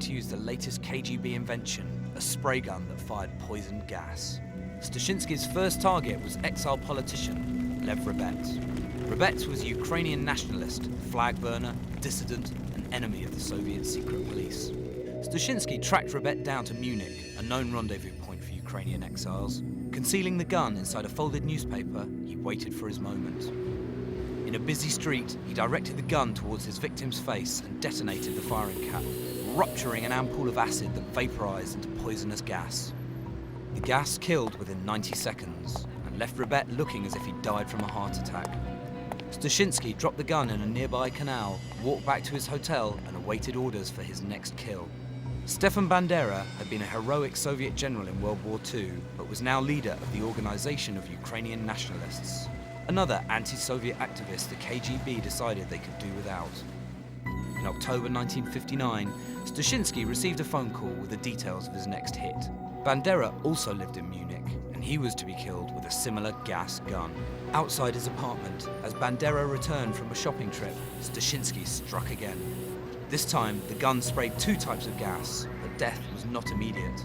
to use the latest KGB invention, a spray gun that fired poisoned gas. Stashinsky's first target was exiled politician Lev Rebet. Rebet was a Ukrainian nationalist, flag burner, dissident, and enemy of the Soviet secret police. Stashinsky tracked Rebet down to Munich, a known rendezvous point for Ukrainian exiles. Concealing the gun inside a folded newspaper, he waited for his moment. In a busy street, he directed the gun towards his victim's face and detonated the firing cap, rupturing an ampoule of acid that vaporized into poisonous gas. The gas killed within 90 seconds and left Rebet looking as if he'd died from a heart attack. Stashinsky dropped the gun in a nearby canal, walked back to his hotel and awaited orders for his next kill. Stefan Bandera had been a heroic Soviet general in World War II, but was now leader of the Organization of Ukrainian Nationalists, another anti-Soviet activist the KGB decided they could do without. In October 1959, Stashinsky received a phone call with the details of his next hit. Bandera also lived in Munich, and he was to be killed with a similar gas gun. Outside his apartment, as Bandera returned from a shopping trip, Stashinsky struck again. This time, the gun sprayed 2 types of gas, but death was not immediate.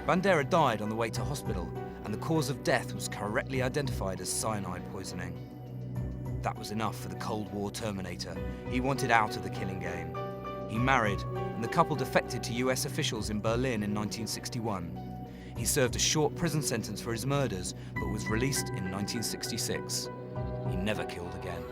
Bandera died on the way to hospital, and the cause of death was correctly identified as cyanide poisoning. That was enough for the Cold War Terminator. He wanted out of the killing game. He married, and the couple defected to US officials in Berlin in 1961. He served a short prison sentence for his murders, but was released in 1966. He never killed again.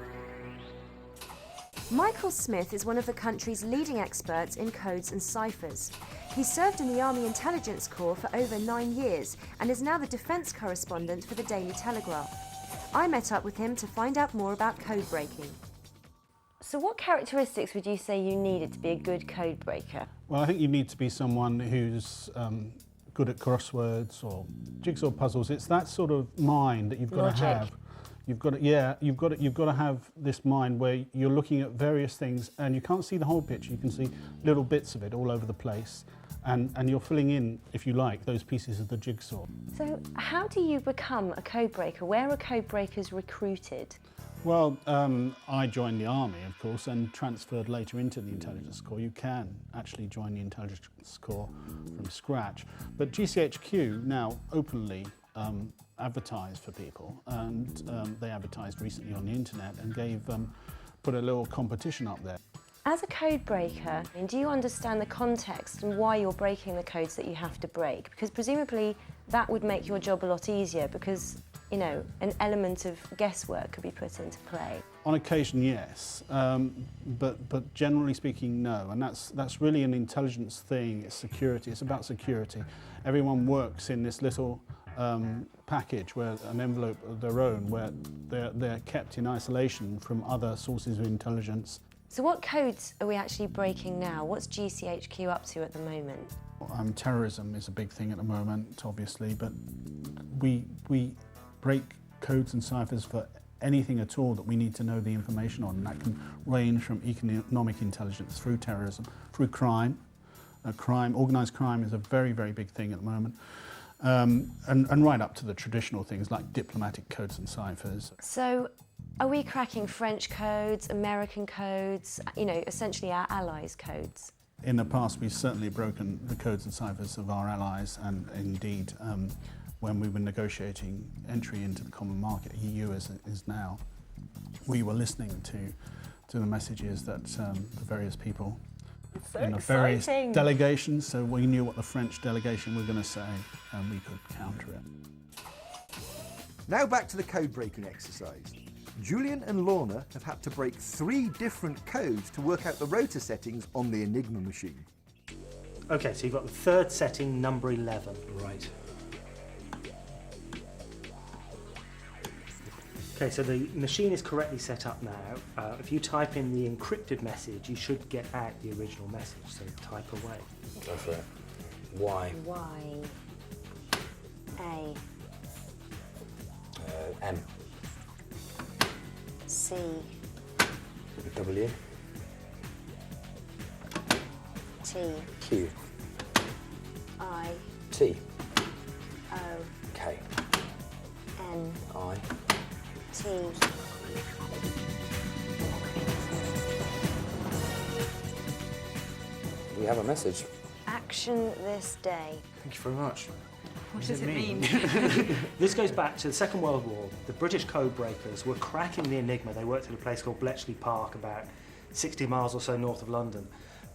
Michael Smith is one of the country's leading experts in codes and ciphers. He served in the Army Intelligence Corps for over 9 years and is now the defence correspondent for the Daily Telegraph. I met up with him to find out more about code breaking. So what characteristics would you say you needed to be a good code breaker? Well, I think you need to be someone who's good at crosswords or jigsaw puzzles. It's that sort of mind that you've got to have. You've got to have this mind where you're looking at various things and you can't see the whole picture. You can see little bits of it all over the place, and you're filling in, if you like, those pieces of the jigsaw. So how do you become a code breaker? Where are code breakers recruited? Well, I joined the army, of course, and transferred later into the Intelligence Corps. You can actually join the Intelligence Corps from scratch, but GCHQ now openly advertise for people, and they advertised recently on the internet and put a little competition up there. As a code breaker, do you understand the context and why you're breaking the codes that you have to break? Because presumably that would make your job a lot easier because, you know, an element of guesswork could be put into play. On occasion, yes, but generally speaking, no. And that's really an intelligence thing. It's security. It's about security. Everyone works in this little package, where an envelope of their own, where they're kept in isolation from other sources of intelligence. So what codes are we actually breaking now? What's GCHQ up to at the moment? Terrorism is a big thing at the moment, obviously, but we break codes and ciphers for anything at all that we need to know the information on. And that can range from economic intelligence through terrorism, through crime. Organised crime is a very, very big thing at the moment. And right up to the traditional things like diplomatic codes and ciphers. So are we cracking French codes, American codes, you know, essentially our allies' codes? In the past, we've certainly broken the codes and ciphers of our allies, and indeed, when we were negotiating entry into the common market, EU as it is now, we were listening to the messages that the various people in the various delegations, so we knew what the French delegation were going to say, and we could counter it. Now back to the code breaking exercise. Julian and Lorna have had to break 3 different codes to work out the rotor settings on the Enigma machine. Okay, so you've got the 3rd setting, number 11. Right. Okay, so the machine is correctly set up now. If you type in the encrypted message, you should get out the original message, so type away. Go for it. Y. A. M. C. W. T. Q. I. T. O. K. N. I. T. We have a message. Action this day. Thank you very much. What does it mean? This goes back to the Second World War. The British code breakers were cracking the Enigma. They worked at a place called Bletchley Park, about 60 miles or so north of London.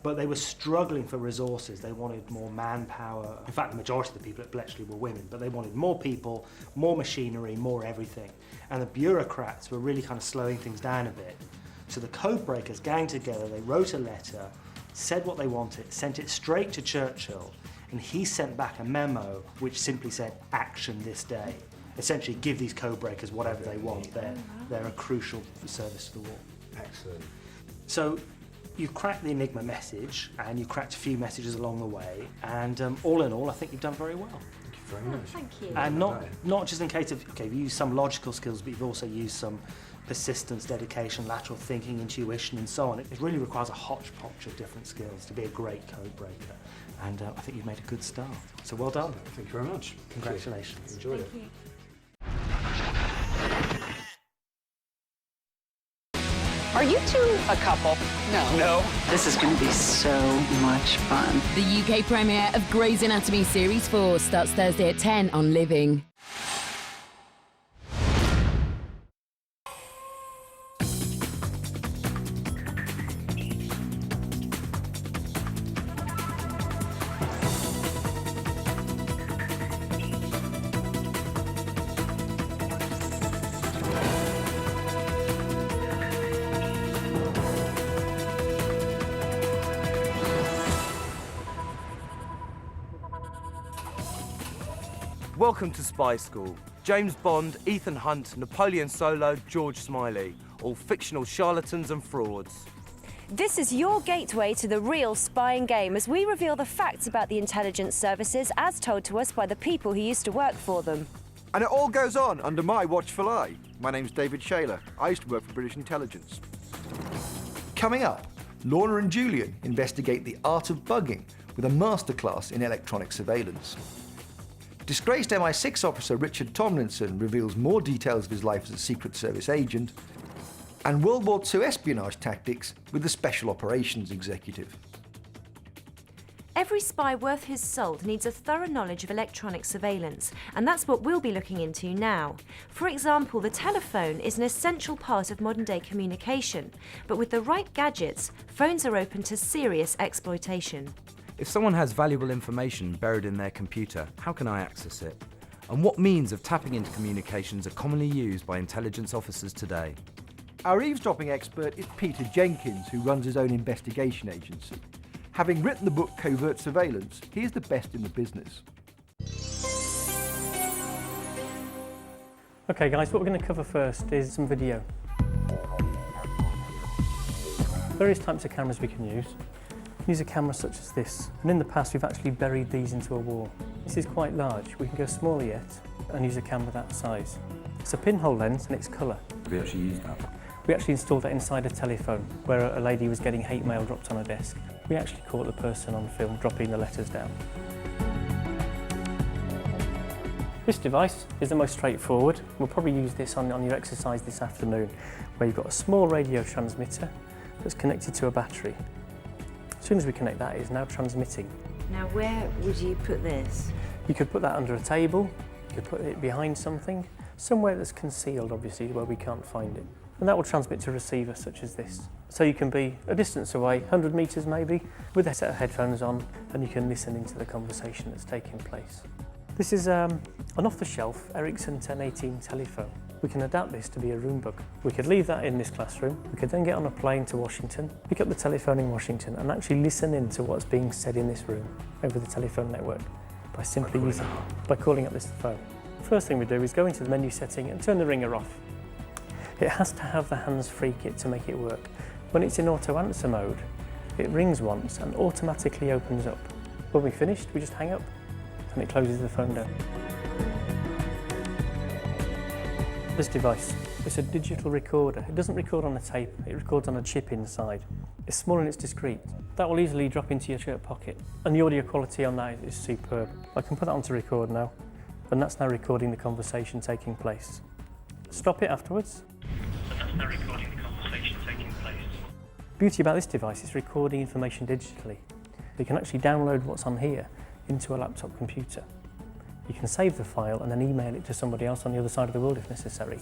But they were struggling for resources. They wanted more manpower. In fact, the majority of the people at Bletchley were women, but they wanted more people, more machinery, more everything. And the bureaucrats were really kind of slowing things down a bit. So the code breakers ganged together, they wrote a letter, said what they wanted, sent it straight to Churchill, and he sent back a memo which simply said, action this day. Essentially, give these code breakers whatever they want. They're a crucial service to the war. Excellent. So you've cracked the Enigma message, and you've cracked a few messages along the way, and all in all, I think you've done very well. Thank you very much. Thank you. And not just in case of, okay, you've used some logical skills, but you've also used some persistence, dedication, lateral thinking, intuition, and so on. It really requires a hodgepodge of different skills to be a great code breaker. And I think you've made a good start. So well done. Thank you very much. Congratulations. Enjoyed it. Thank you. Are you two a couple? No. This is going to be so much fun. The UK premiere of Grey's Anatomy Series 4 starts Thursday at 10 on Living. Welcome to Spy School. James Bond, Ethan Hunt, Napoleon Solo, George Smiley. All fictional charlatans and frauds. This is your gateway to the real spying game as we reveal the facts about the intelligence services as told to us by the people who used to work for them. And it all goes on under my watchful eye. My name's David Shaler. I used to work for British intelligence. Coming up, Lorna and Julian investigate the art of bugging with a masterclass in electronic surveillance. Disgraced MI6 officer Richard Tomlinson reveals more details of his life as a Secret Service agent, and World War II espionage tactics with the Special Operations Executive. Every spy worth his salt needs a thorough knowledge of electronic surveillance, and that's what we'll be looking into now. For example, the telephone is an essential part of modern-day communication, but with the right gadgets, phones are open to serious exploitation. If someone has valuable information buried in their computer, how can I access it? And what means of tapping into communications are commonly used by intelligence officers today? Our eavesdropping expert is Peter Jenkins, who runs his own investigation agency. Having written the book Covert Surveillance, he is the best in the business. Okay guys, what we're going to cover first is some video. Various types of cameras we can use. Use a camera such as this, and in the past we've actually buried these into a wall. This is quite large, we can go smaller yet and use a camera that size. It's a pinhole lens and it's colour. Have you actually used that? We actually installed that inside a telephone where a lady was getting hate mail dropped on her desk. We actually caught the person on film dropping the letters down. This device is the most straightforward. We'll probably use this on your exercise this afternoon, where you've got a small radio transmitter that's connected to a battery. As soon as we connect that, it's now transmitting. Now, where would you put this? You could put that under a table, you could put it behind something, somewhere that's concealed, obviously, where we can't find it. And that will transmit to a receiver such as this. So you can be a distance away, 100 metres maybe, with a set of headphones on, and you can listen into the conversation that's taking place. This is an off-the-shelf Ericsson 1018 telephone. We can adapt this to be a room bug. We could leave that in this classroom. We could then get on a plane to Washington, pick up the telephone in Washington, and actually listen in to what's being said in this room over the telephone network by calling up this phone. First thing we do is go into the menu setting and turn the ringer off. It has to have the hands-free kit to make it work. When it's in auto answer mode, it rings once and automatically opens up. When we're finished, we just hang up and it closes the phone down. This device, it's a digital recorder. It doesn't record on a tape, it records on a chip inside. It's small and it's discreet. That will easily drop into your shirt pocket. And the audio quality on that is superb. I can put that onto record now, and that's now recording the conversation taking place. Stop it afterwards. And that's now recording the conversation taking place. The beauty about this device is recording information digitally. You can actually download what's on here into a laptop computer. You can save the file and then email it to somebody else on the other side of the world if necessary.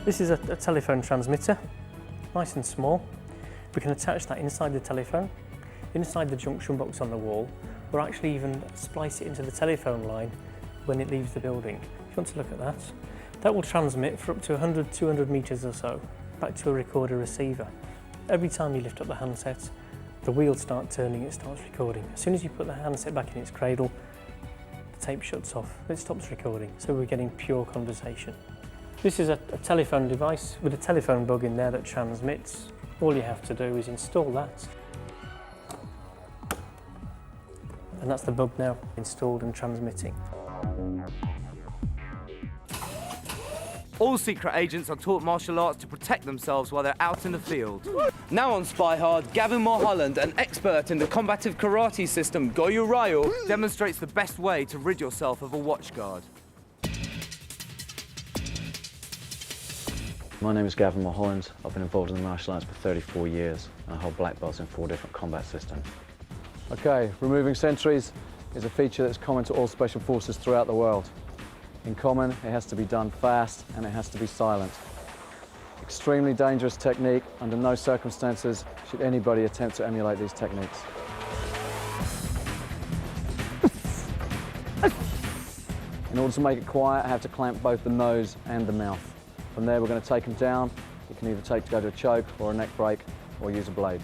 This is a telephone transmitter, nice and small. We can attach that inside the telephone, inside the junction box on the wall, or actually even splice it into the telephone line when it leaves the building. If you want to look at that, that will transmit for up to 100, 200 metres or so back to a recorder receiver. Every time you lift up the handset, the wheels start turning, it starts recording. As soon as you put the handset back in its cradle, the tape shuts off, it stops recording, so we're getting pure conversation. This is a telephone device with a telephone bug in there that transmits. All you have to do is install that. And that's the bug now installed and transmitting. All secret agents are taught martial arts to protect themselves while they're out in the field. Now on Spy Hard, Gavin Mulholland, an expert in the combative karate system Goju Ryu, demonstrates the best way to rid yourself of a watchguard. My name is Gavin Mulholland. I've been involved in the martial arts for 34 years and I hold black belts in 4 different combat systems. Okay, removing sentries is a feature that's common to all special forces throughout the world. In common, it has to be done fast and it has to be silent. Extremely dangerous technique. Under no circumstances should anybody attempt to emulate these techniques. In order to make it quiet, I have to clamp both the nose and the mouth. From there, we're going to take them down. You can either go to a choke or a neck break or use a blade.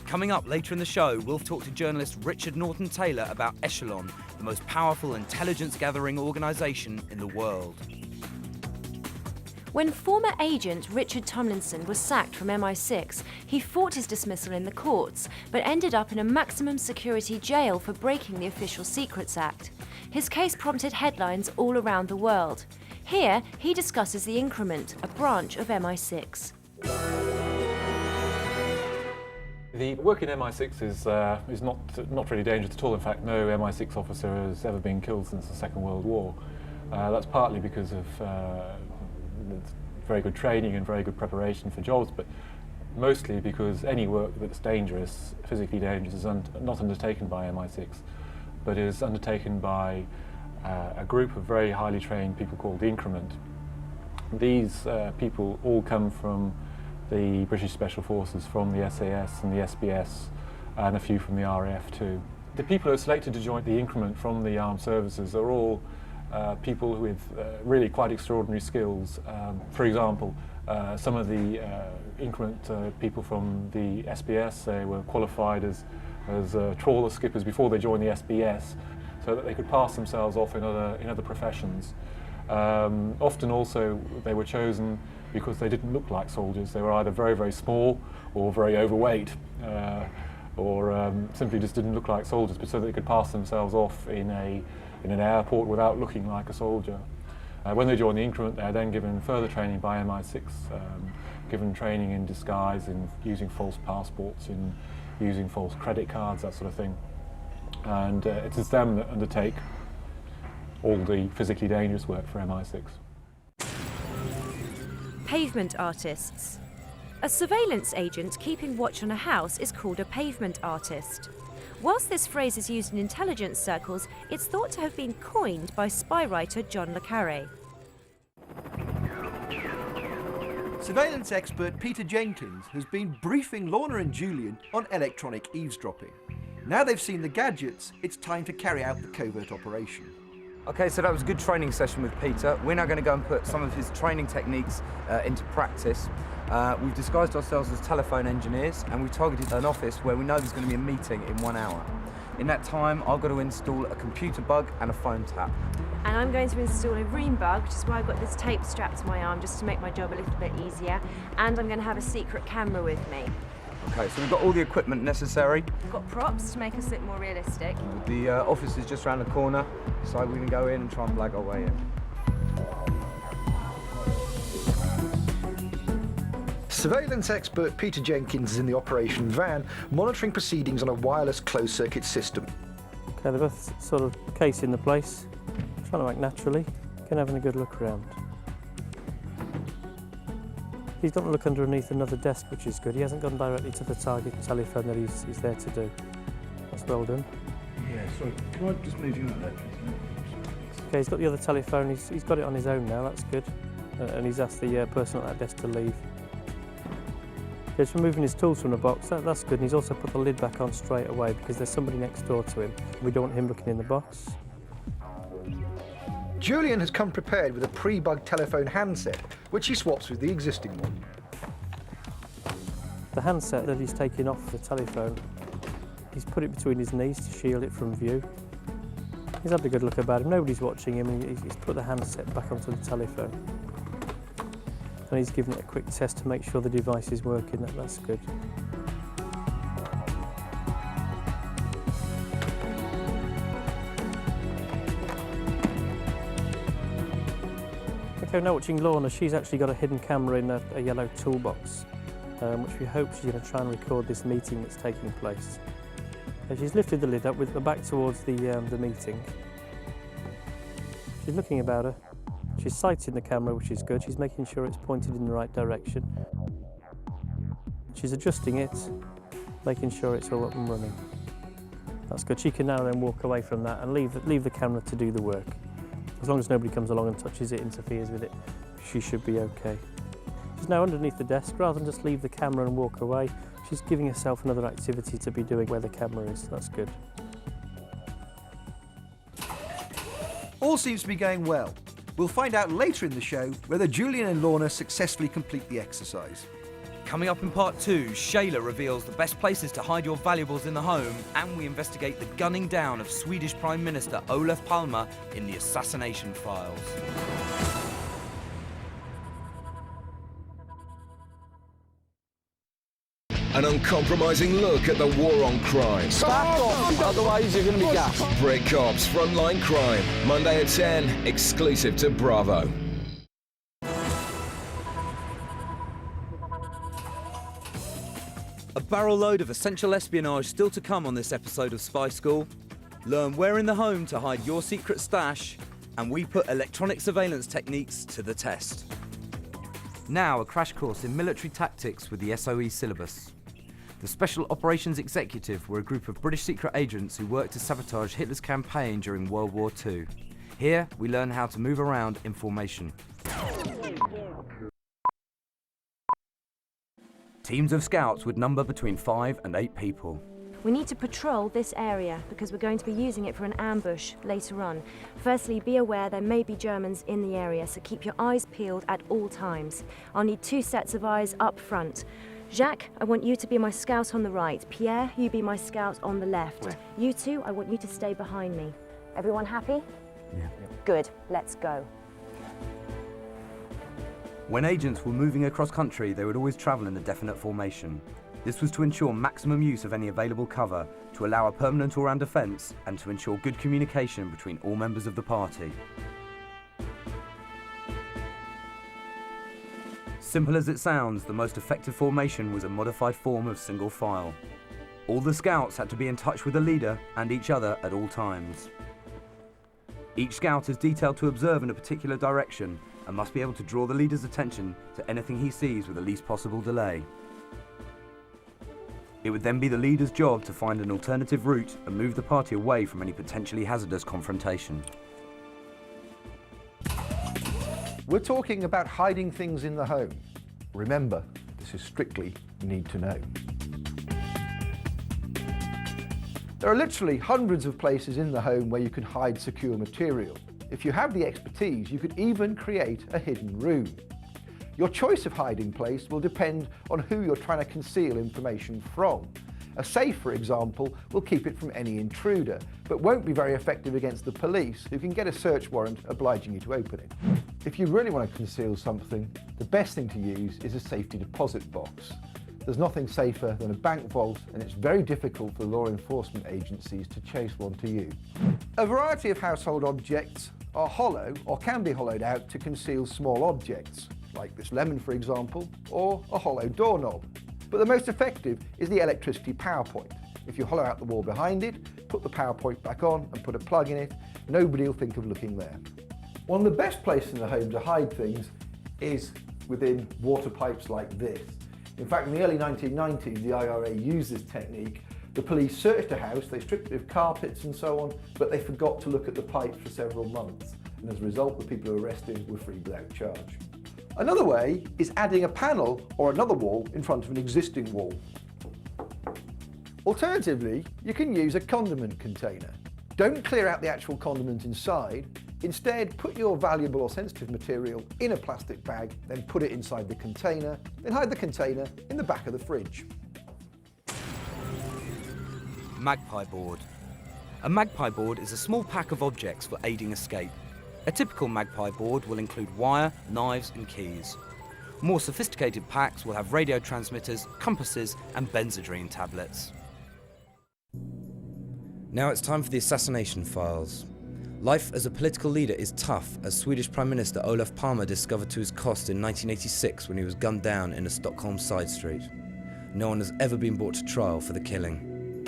Coming up later in the show, we'll talk to journalist Richard Norton Taylor about Echelon, the most powerful intelligence-gathering organisation in the world. When former agent Richard Tomlinson was sacked from MI6, he fought his dismissal in the courts, but ended up in a maximum security jail for breaking the Official Secrets Act. His case prompted headlines all around the world. Here, he discusses the Increment, a branch of MI6. The work in MI6 is not really dangerous at all. In fact, no MI6 officer has ever been killed since the Second World War. That's partly because of very good training and very good preparation for jobs, but mostly because any work that's dangerous, physically dangerous, is not undertaken by MI6, but is undertaken by a group of very highly trained people called the Increment. These people all come from the British Special Forces, from the SAS and the SBS, and a few from the RAF too. The people who are selected to join the Increment from the armed services are all people with really quite extraordinary skills. For example, some of the Increment people from the SBS, they were qualified as trawler skippers before they joined the SBS, so that they could pass themselves off in other professions. Often also they were chosen because they didn't look like soldiers. They were either very, very small or very overweight, or simply just didn't look like soldiers, but so that they could pass themselves off in an airport without looking like a soldier. When they join the Increment, they're then given further training by MI6, given training in disguise, in using false passports, in using false credit cards, that sort of thing. And it is them that undertake all the physically dangerous work for MI6. Pavement artists. A surveillance agent keeping watch on a house is called a pavement artist. Whilst this phrase is used in intelligence circles, it's thought to have been coined by spy writer John le Carré. Surveillance expert Peter Jenkins has been briefing Lorna and Julian on electronic eavesdropping. Now they've seen the gadgets, it's time to carry out the covert operation. Okay, so that was a good training session with Peter. We're now going to go and put some of his training techniques into practice. We've disguised ourselves as telephone engineers and we've targeted an office where we know there's going to be a meeting in 1 hour. In that time, I've got to install a computer bug and a phone tap. And I'm going to install a room bug, which is why I've got this tape strapped to my arm just to make my job a little bit easier. And I'm going to have a secret camera with me. Okay, so we've got all the equipment necessary. We've got props to make us look more realistic. The office is just around the corner, so we're going to go in and try and blag our way in. Surveillance expert Peter Jenkins is in the operation van, monitoring proceedings on a wireless closed-circuit system. Okay, they're both sort of casing the place, trying to act naturally, having a good look around. He's got to look underneath another desk, which is good. He hasn't gone directly to the target telephone that he's there to do. That's well done. Yeah, sorry, can I just move you out there, please? Okay, he's got the other telephone, he's got it on his own now, that's good. And he's asked the person at that desk to leave. Okay, he's removing his tools from the box, that's good. And he's also put the lid back on straight away because there's somebody next door to him. We don't want him looking in the box. Julian has come prepared with a pre-bug telephone handset, which he swaps with the existing one. The handset that he's taking off the telephone, he's put it between his knees to shield it from view. He's had a good look about him, nobody's watching him, and he's put the handset back onto the telephone. And he's given it a quick test to make sure the device is working, that's good. Okay, now watching Lorna, she's actually got a hidden camera in a yellow toolbox, which we hope she's going to try and record this meeting that's taking place. She's lifted the lid up with her back towards the meeting. She's looking about her. She's sighting the camera, which is good. She's making sure it's pointed in the right direction. She's adjusting it, making sure it's all up and running. That's good. She can now then walk away from that and leave the camera to do the work. As long as nobody comes along and touches it, interferes with it, she should be okay. She's now underneath the desk. Rather than just leave the camera and walk away, she's giving herself another activity to be doing where the camera is. That's good. All seems to be going well. We'll find out later in the show whether Julian and Lorna successfully complete the exercise. Coming up in part 2, Shayla reveals the best places to hide your valuables in the home, and we investigate the gunning down of Swedish Prime Minister Olof Palme in the assassination files. An uncompromising look at the war on crime. Back off, otherwise you're going to be gassed. Brit Cops Frontline Crime, Monday at 10, exclusive to Bravo. A barrel load of essential espionage still to come on this episode of Spy School. Learn where in the home to hide your secret stash, and we put electronic surveillance techniques to the test. Now a crash course in military tactics with the SOE syllabus. The Special Operations Executive were a group of British secret agents who worked to sabotage Hitler's campaign during World War II. Here, we learn how to move around in formation. Teams of scouts would number between 5 and 8 people. We need to patrol this area because we're going to be using it for an ambush later on. Firstly, be aware there may be Germans in the area, so keep your eyes peeled at all times. I'll need 2 sets of eyes up front. Jacques, I want you to be my scout on the right. Pierre, you be my scout on the left. Where? You two, I want you to stay behind me. Everyone happy? Yeah. Good, let's go. When agents were moving across country, they would always travel in a definite formation. This was to ensure maximum use of any available cover, to allow a permanent all-round defence, and to ensure good communication between all members of the party. Simple as it sounds, the most effective formation was a modified form of single file. All the scouts had to be in touch with the leader and each other at all times. Each scout is detailed to observe in a particular direction and must be able to draw the leader's attention to anything he sees with the least possible delay. It would then be the leader's job to find an alternative route and move the party away from any potentially hazardous confrontation. We're talking about hiding things in the home. Remember, this is strictly need to know. There are literally hundreds of places in the home where you can hide secure material. If you have the expertise, you could even create a hidden room. Your choice of hiding place will depend on who you're trying to conceal information from. A safe, for example, will keep it from any intruder, but won't be very effective against the police, who can get a search warrant obliging you to open it. If you really want to conceal something, the best thing to use is a safety deposit box. There's nothing safer than a bank vault, and it's very difficult for law enforcement agencies to chase one to you. A variety of household objects are hollow or can be hollowed out to conceal small objects, like this lemon for example, or a hollow doorknob. But the most effective is the electricity power point. If you hollow out the wall behind it, put the power point back on and put a plug in it, nobody will think of looking there. One of the best places in the home to hide things is within water pipes like this. In fact, in the early 1990s, the IRA used this technique. The police searched a house, they stripped it of carpets and so on, but they forgot to look at the pipes for several months. And as a result, the people who were arrested were free without charge. Another way is adding a panel or another wall in front of an existing wall. Alternatively, you can use a condiment container. Don't clear out the actual condiment inside. Instead, put your valuable or sensitive material in a plastic bag, then put it inside the container, then hide the container in the back of the fridge. Magpie board. A magpie board is a small pack of objects for aiding escape. A typical magpie board will include wire, knives and keys. More sophisticated packs will have radio transmitters, compasses and Benzedrine tablets. Now it's time for the assassination files. Life as a political leader is tough, as Swedish Prime Minister Olof Palme discovered to his cost in 1986 when he was gunned down in a Stockholm side street. No one has ever been brought to trial for the killing.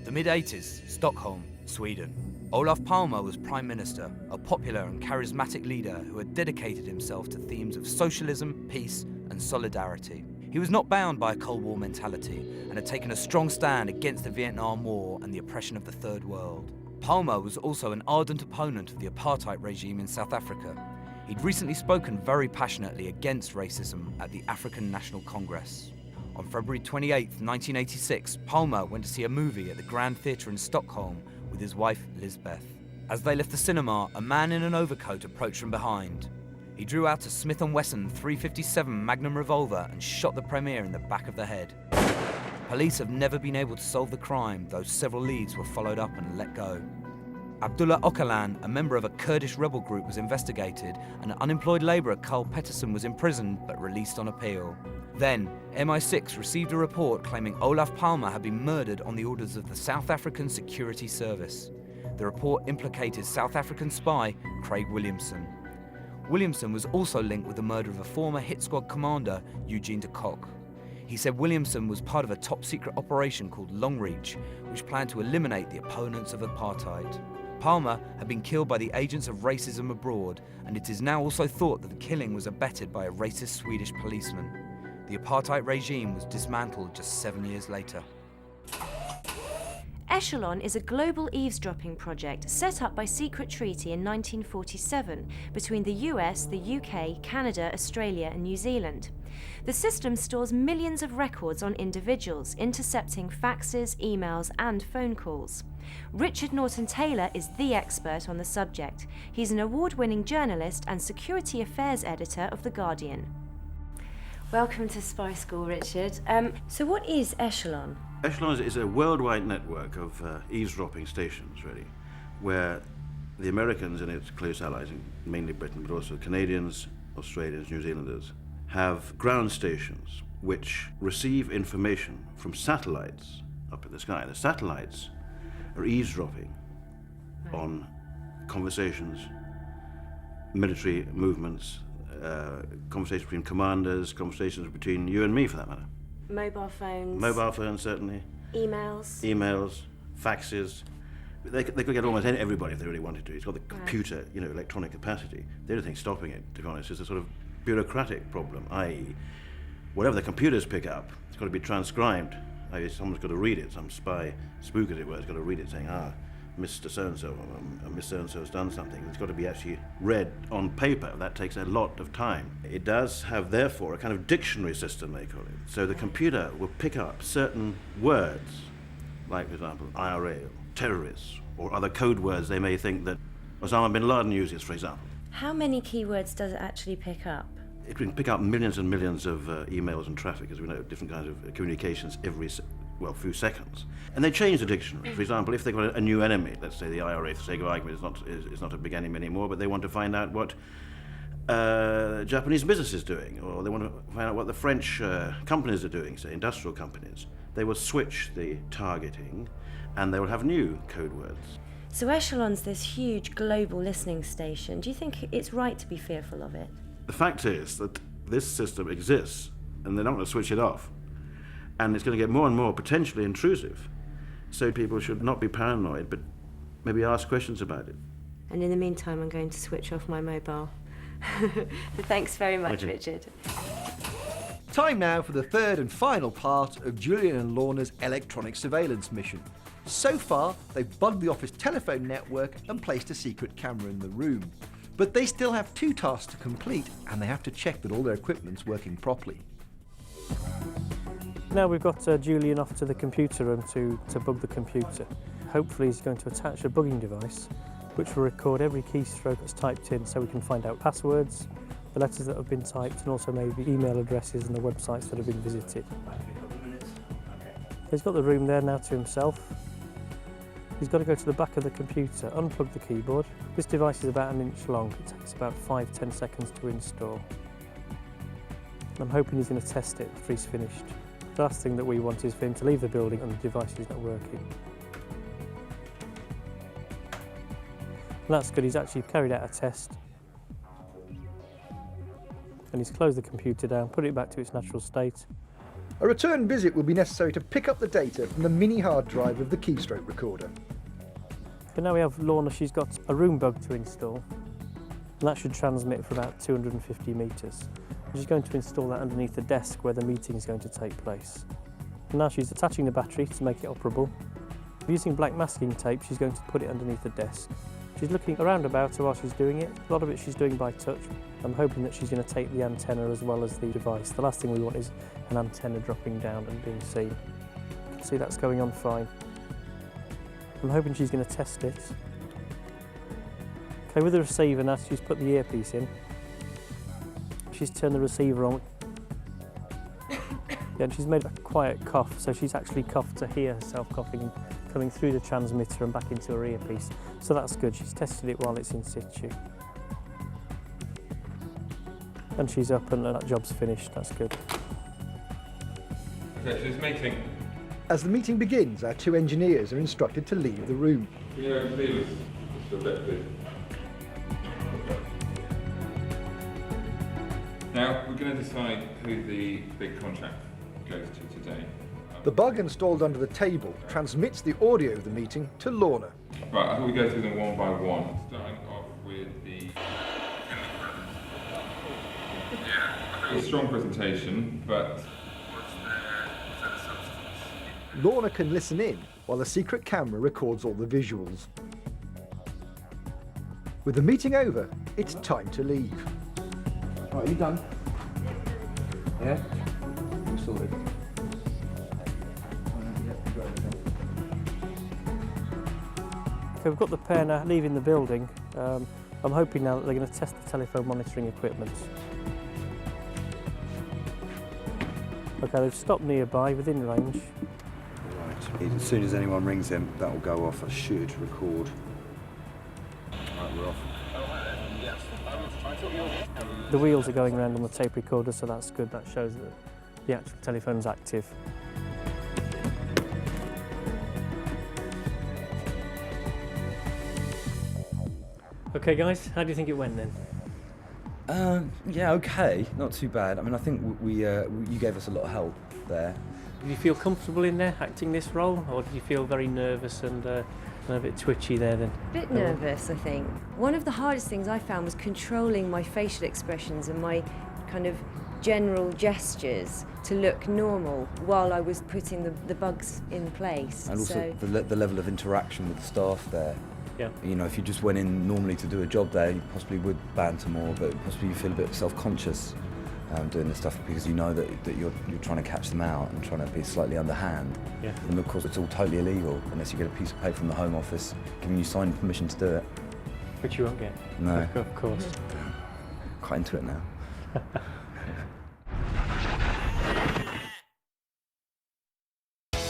The mid-80s, Stockholm, Sweden. Olof Palme was Prime Minister, a popular and charismatic leader who had dedicated himself to themes of socialism, peace and solidarity. He was not bound by a Cold War mentality and had taken a strong stand against the Vietnam War and the oppression of the Third World. Palme was also an ardent opponent of the apartheid regime in South Africa. He'd recently spoken very passionately against racism at the African National Congress. On February 28, 1986, Palme went to see a movie at the Grand Theatre in Stockholm with his wife, Lisbeth. As they left the cinema, a man in an overcoat approached from behind. He drew out a Smith & Wesson .357 Magnum revolver and shot the Premier in the back of the head. Police have never been able to solve the crime, though several leads were followed up and let go. Abdullah Öcalan, a member of a Kurdish rebel group, was investigated, and unemployed labourer Carl Pettersson was imprisoned but released on appeal. Then, MI6 received a report claiming Olof Palme had been murdered on the orders of the South African Security Service. The report implicated South African spy Craig Williamson. Williamson was also linked with the murder of a former hit squad commander, Eugene de Kock. He said Williamson was part of a top-secret operation called Longreach, which planned to eliminate the opponents of apartheid. Palme had been killed by the agents of racism abroad, and it is now also thought that the killing was abetted by a racist Swedish policeman. The apartheid regime was dismantled just 7 years later. Echelon is a global eavesdropping project set up by secret treaty in 1947 between the US, the UK, Canada, Australia and New Zealand. The system stores millions of records on individuals, intercepting faxes, emails and phone calls. Richard Norton-Taylor is the expert on the subject. He's an award-winning journalist and security affairs editor of The Guardian. Welcome to Spy School, Richard. So what is Echelon? Echelon is a worldwide network of eavesdropping stations, really, where the Americans and its close allies, mainly Britain, but also Canadians, Australians, New Zealanders, have ground stations which receive information from satellites up in the sky. The satellites are eavesdropping on conversations, military movements, conversations between commanders, conversations between you and me, for that matter. Mobile phones. Mobile phones, certainly. Emails, faxes. They could get almost everybody if they really wanted to. It's got the computer, electronic capacity. The only thing stopping it, to be honest, is a sort of bureaucratic problem, i.e., whatever the computers pick up, it's got to be transcribed. I.e., someone's got to read it. Some spy, spook as it were, has got to read it saying, Mr. So-and-so, Miss So-and-so has done something. It's got to be actually read on paper. That takes a lot of time. It does have, therefore, a kind of dictionary system, they call it. So the computer will pick up certain words, like, for example, IRA, or terrorists, or other code words they may think that Osama bin Laden uses, for example. How many keywords does it actually pick up? It can pick up millions and millions of emails and traffic, as we know, different kinds of communications every few seconds. And they change the dictionary. For example, if they've got a new enemy, let's say the IRA, for the sake of argument, is not a big enemy anymore, but they want to find out what Japanese business is doing, or they want to find out what the French companies are doing, say industrial companies, they will switch the targeting and they will have new code words. So Echelon's this huge global listening station. Do you think it's right to be fearful of it? The fact is that this system exists, and they're not going to switch it off. And it's going to get more and more potentially intrusive. So people should not be paranoid, but maybe ask questions about it. And in the meantime, I'm going to switch off my mobile. So thanks very much, Richard. Time now for the third and final part of Julian and Lorna's electronic surveillance mission. So far, they've bugged the office telephone network and placed a secret camera in the room. But they still have 2 tasks to complete, and they have to check that all their equipment's working properly. Now we've got Julian off to the computer room to bug the computer. Hopefully he's going to attach a bugging device which will record every keystroke that's typed in so we can find out passwords, the letters that have been typed, and also maybe email addresses and the websites that have been visited. He's got the room there now to himself. He's got to go to the back of the computer, unplug the keyboard. This device is about 1 inch long. It takes about 5–10 seconds to install. I'm hoping he's going to test it after he's finished. The last thing that we want is for him to leave the building and the device is not working. And that's good, he's actually carried out a test. And he's closed the computer down, put it back to its natural state. A return visit will be necessary to pick up the data from the mini hard drive of the keystroke recorder. But now we have Lorna, she's got a room bug to install. And that should transmit for about 250 metres. She's going to install that underneath the desk where the meeting is going to take place. And now she's attaching the battery to make it operable. Using black masking tape, she's going to put it underneath the desk. She's looking around about her while she's doing it. A lot of it she's doing by touch. I'm hoping that she's going to take the antenna as well as the device. The last thing we want is an antenna dropping down and being seen. You can see that's going on fine. I'm hoping she's going to test it. Okay, with the receiver now, she's put the earpiece in. She's turned the receiver on. Yeah, and she's made a quiet cough, so she's actually coughed to hear herself coughing coming through the transmitter and back into her earpiece. So that's good, she's tested it while it's in situ. And she's up and that job's finished, that's good. Okay, so this meeting. As the meeting begins, our 2 engineers are instructed to leave the room. Yeah, leave us. Just a bit, please. Now, we're going to decide who the big contract goes to today. The bug installed under the table transmits the audio of the meeting to Lorna. Right, I thought we go through them one by one. Starting off with the... A strong presentation, but... Lorna can listen in while the secret camera records all the visuals. With the meeting over, it's time to leave. Right, you done? Yeah? You sorted. Okay, we've got the pair now leaving the building. I'm hoping now that they're going to test the telephone monitoring equipment. Okay, they've stopped nearby, within range. Right, as soon as anyone rings him, that will go off. I should record. Right, we're off. The wheels are going around on the tape recorder, so that's good. That shows that the actual telephone's active. Okay, guys, how do you think it went then? Yeah, okay, not too bad. I mean, I think you gave us a lot of help there. Did you feel comfortable in there acting this role, or did you feel very nervous and a bit twitchy there then? A bit nervous, I think. One of the hardest things I found was controlling my facial expressions and my kind of general gestures to look normal while I was putting the bugs in place. And also the level of interaction with the staff there. Yeah. You know, if you just went in normally to do a job there, you possibly would banter more, but possibly you feel a bit self-conscious doing this stuff because you know that you're trying to catch them out and trying to be slightly underhand. Yeah. And of course, it's all totally illegal unless you get a piece of paper from the Home Office giving you signed permission to do it. Which you won't get. No. Of course. Quite into it now.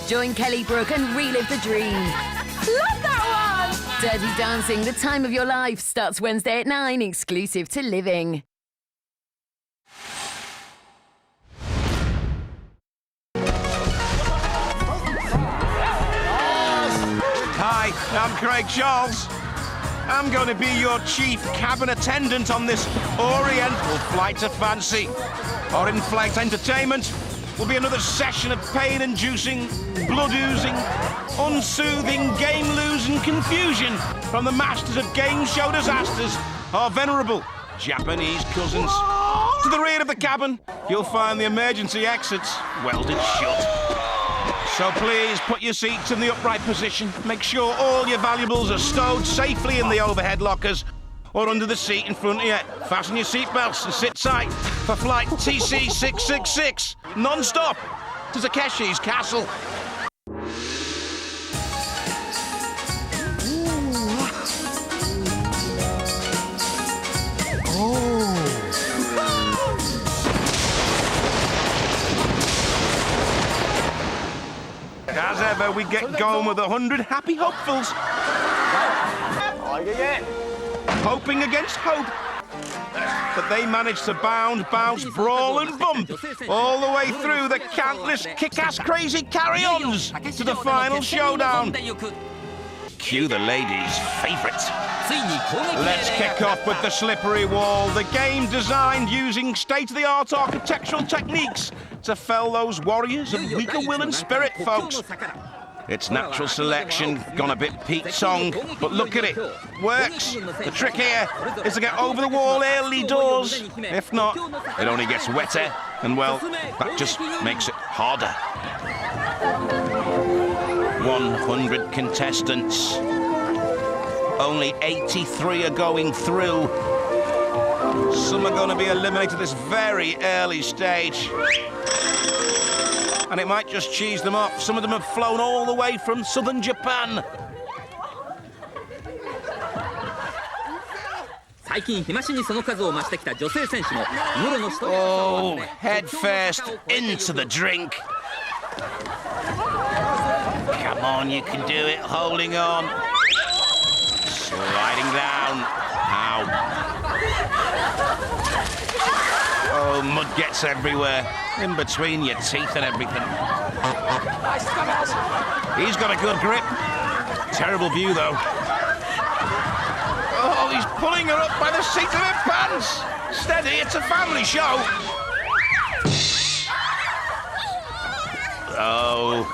Join Kelly Brook and relive the dream. Love that one! Dirty Dancing, the time of your life, starts Wednesday at 9, exclusive to Living. Hi, I'm Craig Charles. I'm going to be your chief cabin attendant on this Oriental flight to fancy. Our in-flight entertainment will be another session of pain-inducing, blood-oozing, unsoothing, game-losing confusion from the masters of game show disasters, our venerable Japanese cousins. To the rear of the cabin, you'll find the emergency exits welded shut. So please put your seats in the upright position. Make sure all your valuables are stowed safely in the overhead lockers or under the seat in front of you. Fasten your seatbelts and sit tight for flight TC666, non-stop to Takeshi's castle. As ever, we get going with 100 happy hopefuls. Hoping against hope. But they manage to bound, bounce, brawl and bump all the way through the countless kick-ass crazy carry-ons to the final showdown. Cue the ladies' favourite. Let's kick off with the slippery wall, the game designed using state-of-the-art architectural techniques to fell those warriors of weaker will and spirit, folks. It's natural selection, gone a bit Pete Song, but look at it, works. The trick here is to get over the wall early doors. If not, it only gets wetter, and well, that just makes it harder. 100 contestants. Only 83 are going through. Some are going to be eliminated at this very early stage. And it might just cheese them off. Some of them have flown all the way from southern Japan. Oh, head first into the drink. Come on, you can do it. Holding on. Sliding down. Ow. Oh, mud gets everywhere. In between your teeth and everything. He's got a good grip. Terrible view, though. Oh, he's pulling her up by the seat of her pants. Steady, it's a family show. Oh,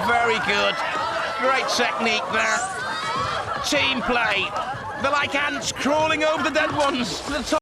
very good. Great technique there. Team play. They're like ants crawling over the dead ones to the top.